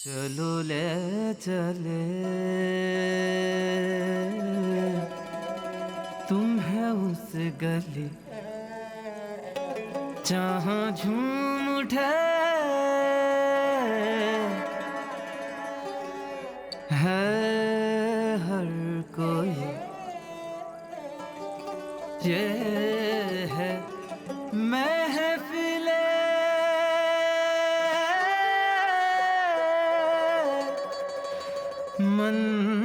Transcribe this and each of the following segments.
चलो ले चले तुम्हें उस गली जहाँ झूम उठे है हर कोई, ये है महफिले मंज़ूमात,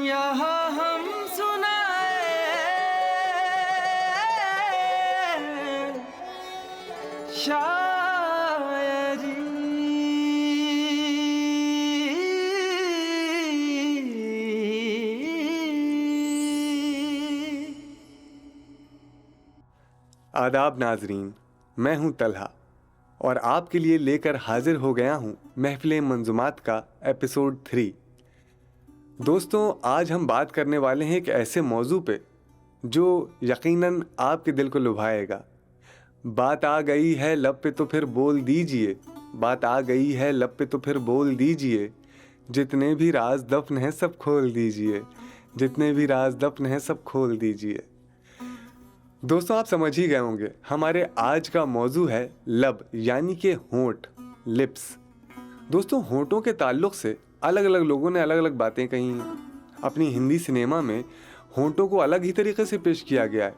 यहाँ हम सुनाए शायरी। आदाब नाजरीन, मैं हूं तलहा और आपके लिए लेकर हाजिर हो गया हूं महफिल मंजुमात का एपिसोड 3। दोस्तों, आज हम बात करने वाले हैं एक ऐसे मौजू पे जो यकीनन आपके दिल को लुभाएगा। बात आ गई है लब पे तो फिर बोल दीजिए, बात आ गई है लब पे तो फिर बोल दीजिए, जितने भी राज दफन हैं सब खोल दीजिए, जितने भी राज दफन हैं सब खोल दीजिए। दोस्तों, आप समझ ही गए होंगे, हमारे आज का मौजू है लब यानी कि होंठ, लिप्स। दोस्तों, होंठों के ताल्लुक से अलग अलग लोगों ने अलग अलग बातें कही हैं। अपनी हिंदी सिनेमा में होंठों को अलग ही तरीके से पेश किया गया है।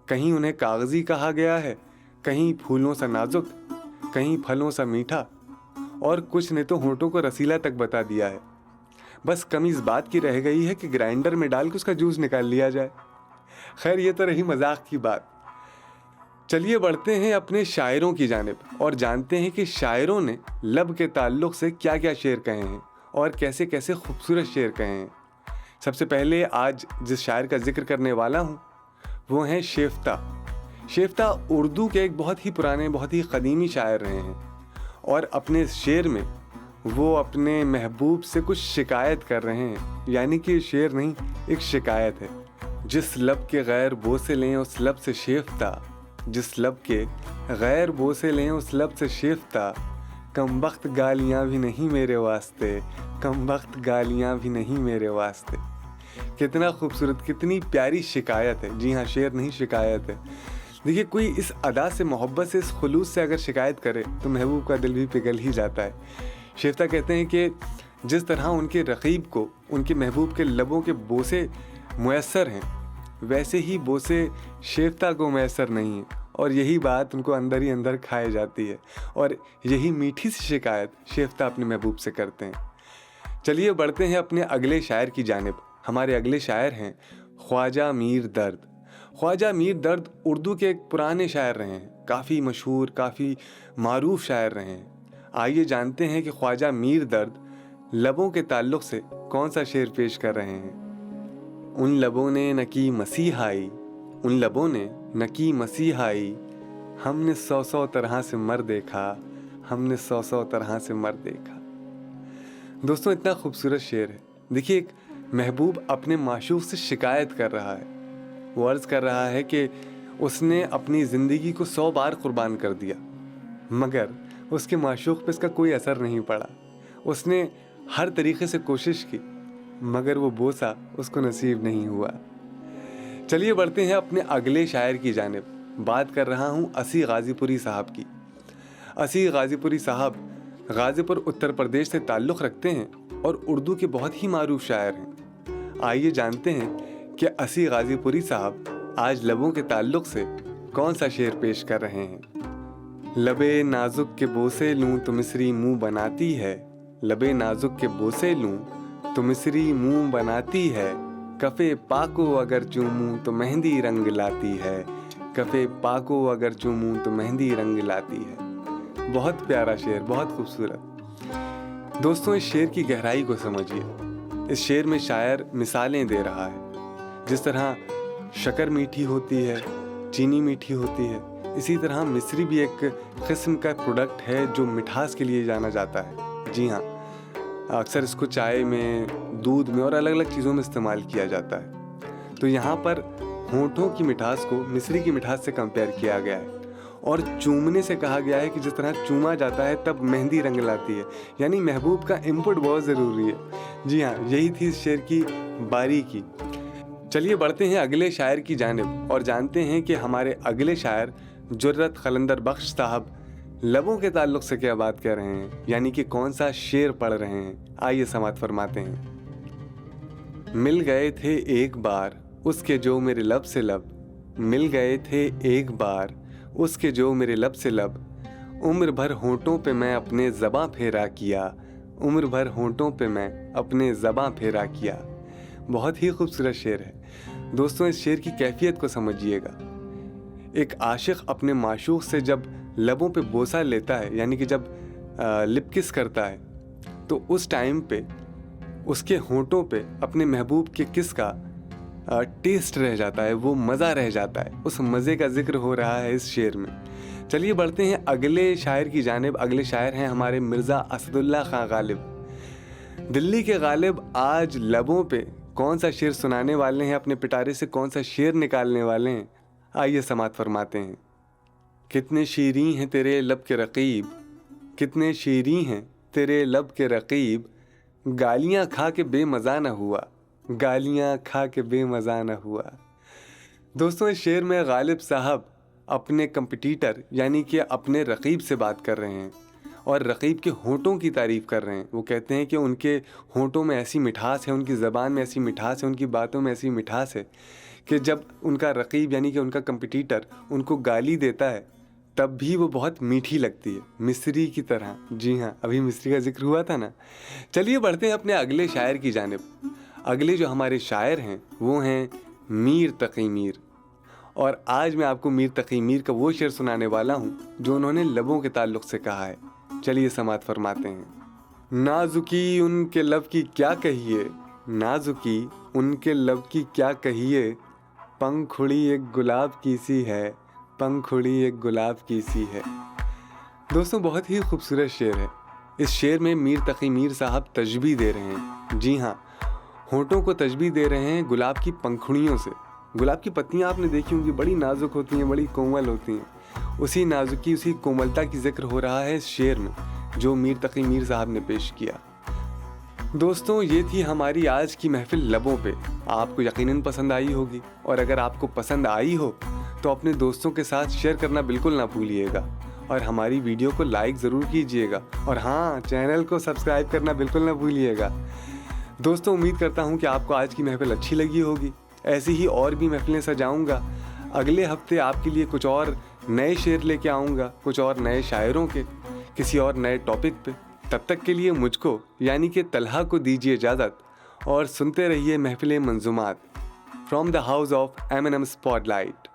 कहीं उन्हें कागजी कहा गया है, कहीं फूलों सा नाजुक, कहीं फलों सा मीठा, और कुछ ने तो होंठों को रसीला तक बता दिया है। बस कमी इस बात की रह गई है कि ग्राइंडर में डाल के उसका जूस निकाल लिया जाए। खैर, ये तो रही मजाक की बात। चलिए बढ़ते हैं अपने शायरों की जानिब और जानते हैं कि शायरों ने लब के ताल्लुक से क्या क्या शेर कहे हैं और कैसे कैसे खूबसूरत शेर कहे हैं। सबसे पहले आज जिस शायर का जिक्र करने वाला हूँ वो हैं शेफ्ता। शेफ्ता उर्दू के एक बहुत ही पुराने, बहुत ही क़दीमी शायर रहे हैं और अपने शेर में वो अपने महबूब से कुछ शिकायत कर रहे हैं। यानी कि शेर नहीं, एक शिकायत है। जिस लब के गैर बोसे लें उस लब से शेफ्ता, जिस लब के गैर बोसे लें उस लब से शेफ्ता, कम वक्त गालियाँ भी नहीं मेरे वास्ते, कम वक्त गालियाँ भी नहीं मेरे वास्ते। कितना खूबसूरत, कितनी प्यारी शिकायत है। जी हाँ, शेर नहीं, शिकायत है। देखिए, कोई इस अदा से, मोहब्बत से, इस खुलूस से अगर शिकायत करे तो महबूब का दिल भी पिघल ही जाता है। शेफ्ता कहते हैं कि जिस तरह उनके रकीब को उनके महबूब के लबों के बोसे मुयस्सर हैं, वैसे ही बोसे शेफ्ता को मुयस्सर नहीं है, और यही बात उनको अंदर ही अंदर खाए जाती है। और यही मीठी सी शिकायत शेफ्ता अपने महबूब से करते हैं। चलिए बढ़ते हैं अपने अगले शायर की जानिब। हमारे अगले शायर हैं ख्वाजा मीर दर्द। ख्वाजा मीर दर्द उर्दू के एक पुराने शायर रहे हैं, काफ़ी मशहूर, काफ़ी मारूफ शायर रहे हैं। आइए जानते हैं कि ख्वाजा मीर दर्द लबों के ताल्लुक से कौन सा शेर पेश कर रहे हैं। उन लबों ने न की मसीहाई, उन लबों ने न की मसीहाई, हमने 100 तरह से मर देखा, हमने 100 तरह से मर देखा। दोस्तों, इतना खूबसूरत शेर है। देखिए, एक महबूब अपने माशूक से शिकायत कर रहा है। वो अर्ज़ कर रहा है कि उसने अपनी ज़िंदगी को 100 बार कुर्बान कर दिया, मगर उसके माशूक पे इसका कोई असर नहीं पड़ा। उसने हर तरीके से कोशिश की, मगर वो बोसा उसको नसीब नहीं हुआ। चलिए बढ़ते हैं अपने अगले शायर की जानिब। बात कर रहा हूँ असी गाज़ीपुरी साहब की। असी गाज़ीपुरी साहब गाज़ीपुर उत्तर प्रदेश से ताल्लुक़ रखते हैं और उर्दू के बहुत ही मारूफ शायर हैं। आइए जानते हैं कि असी गाज़ीपुरी साहब आज लबों के ताल्लुक़ से कौन सा शेर पेश कर रहे हैं। लबे नाजुक के बोसे लूँ तो मिस्री मुँह बनाती है, लबे नाजुक के बोसे लूँ तो मिस्री मुँह बनाती है, कफ़े पाको अगर चूमूं तो मेहंदी रंग लाती है, कफ़े पाको अगर चूमूं तो मेहंदी रंग लाती है। बहुत प्यारा शेर, बहुत खूबसूरत। दोस्तों, इस शेर की गहराई को समझिए। इस शेर में शायर मिसालें दे रहा है। जिस तरह शक्कर मीठी होती है, चीनी मीठी होती है, इसी तरह मिस्री भी एक किस्म का प्रोडक्ट है जो मिठास के लिए जाना जाता है। जी हाँ, अक्सर इसको चाय में, दूध में और अलग अलग चीज़ों में इस्तेमाल किया जाता है। तो यहाँ पर होंठों की मिठास को मिस्री की मिठास से कंपेयर किया गया है اور چومنے سے کہا گیا ہے کہ جس طرح چوما جاتا ہے تب مہندی رنگ لاتی ہے، یعنی محبوب کا انپٹ بہت ضروری ہے۔ جی ہاں، یہی تھی اس شعر کی باریکی۔ چلیے بڑھتے ہیں اگلے شاعر کی جانب اور جانتے ہیں کہ ہمارے اگلے شاعر جرت قلندر بخش صاحب لبوں کے تعلق سے کیا بات کر رہے ہیں، یعنی کہ کون سا شعر پڑھ رہے ہیں۔ آئیے سماعت فرماتے ہیں۔ مل گئے تھے ایک بار اس کے جو میرے لب سے لب، مل گئے تھے ایک بار اس کے جو میرے لب سے لب، عمر بھر ہونٹوں پہ میں اپنے زباں پھیرا کیا، عمر بھر ہونٹوں پہ میں اپنے زباں پھیرا کیا۔ بہت ہی خوبصورت شعر ہے دوستوں، اس شعر کی کیفیت کو سمجھیے گا۔ ایک عاشق اپنے معشوق سے جب لبوں پہ بوسہ لیتا ہے، یعنی کہ جب لپ کس کرتا ہے، تو اس ٹائم پہ اس کے ہونٹوں پہ اپنے محبوب کے کس کا ٹیسٹ رہ جاتا ہے، وہ مزہ رہ جاتا ہے، اس مزے کا ذکر ہو رہا ہے اس شعر میں۔ چلیے بڑھتے ہیں اگلے شاعر کی جانب۔ اگلے شاعر ہیں ہمارے مرزا اسد اللہ خان غالب۔ دلی کے غالب آج لبوں پہ کون سا شعر سنانے والے ہیں، اپنے پٹارے سے کون سا شعر نکالنے والے ہیں، آئیے سماعت فرماتے ہیں۔ کتنے شیریں ہیں تیرے لب کے رقیب، کتنے شیریں ہیں تیرے لب کے رقیب، گالیاں کھا کے بے مزہ نہ ہوا، گالیاں کھا کے بے مزہ نہ ہوا۔ دوستوں، اس شعر میں غالب صاحب اپنے کمپٹیٹر یعنی کہ اپنے رقیب سے بات کر رہے ہیں اور رقیب کے ہونٹوں کی تعریف کر رہے ہیں۔ وہ کہتے ہیں کہ ان کے ہونٹوں میں ایسی مٹھاس ہے، ان کی زبان میں ایسی مٹھاس ہے، ان کی باتوں میں ایسی مٹھاس ہے کہ جب ان کا رقیب یعنی کہ ان کا کمپٹیٹر ان کو گالی دیتا ہے تب بھی وہ بہت میٹھی لگتی ہے، مصری کی طرح۔ جی ہاں، ابھی مصری کا ذکر ہوا تھا نا۔ چلیے بڑھتے ہیں اپنے اگلے شاعر کی جانب۔ اگلے جو ہمارے شاعر ہیں وہ ہیں میر تقی میر، اور آج میں آپ کو میر تقی میر کا وہ شعر سنانے والا ہوں جو انہوں نے لبوں کے تعلق سے کہا ہے۔ چلیے سماعت فرماتے ہیں۔ نازکی ان کے لب کی کیا کہیے، نازکی ان کے لب کی کیا کہیے، پنکھڑی ایک گلاب کی سی ہے، پنکھڑی ایک گلاب کی سی ہے۔ دوستوں، بہت ہی خوبصورت شعر ہے۔ اس شعر میں میر تقی میر صاحب تشبیہ دے رہے ہیں، جی ہاں، ہونٹوں کو تشبیہ دے رہے ہیں گلاب کی پنکھڑیوں سے۔ گلاب کی پتیاں آپ نے دیکھی ہوں گی، بڑی نازک ہوتی ہیں، بڑی کومل ہوتی ہیں۔ اسی نازکی، اسی کوملتا کی ذکر ہو رہا ہے اس شعر میں جو میر تقی میر صاحب نے پیش کیا۔ دوستوں، یہ تھی ہماری آج کی محفل لبوں پہ۔ آپ کو یقیناً پسند آئی ہوگی، اور اگر آپ کو پسند آئی ہو تو اپنے دوستوں کے ساتھ شیئر کرنا بالکل نہ بھولیے گا، اور ہماری ویڈیو کو لائک ضرور کیجیے گا، اور ہاں، چینل کو سبسکرائب کرنا بالکل نہ بھولیے گا۔ دوستوں، امید کرتا ہوں کہ آپ کو آج کی محفل اچھی لگی ہوگی۔ ایسی ہی اور بھی محفلیں سجاؤں گا۔ اگلے ہفتے آپ کے لیے کچھ اور نئے شعر لے کے آؤں گا، کچھ اور نئے شاعروں کے، کسی اور نئے ٹاپک پہ۔ تب تک کے لیے مجھ کو یعنی کہ طلحہ کو دیجیے اجازت، اور سنتے رہیے محفل منظومات from the house of M&M spot light.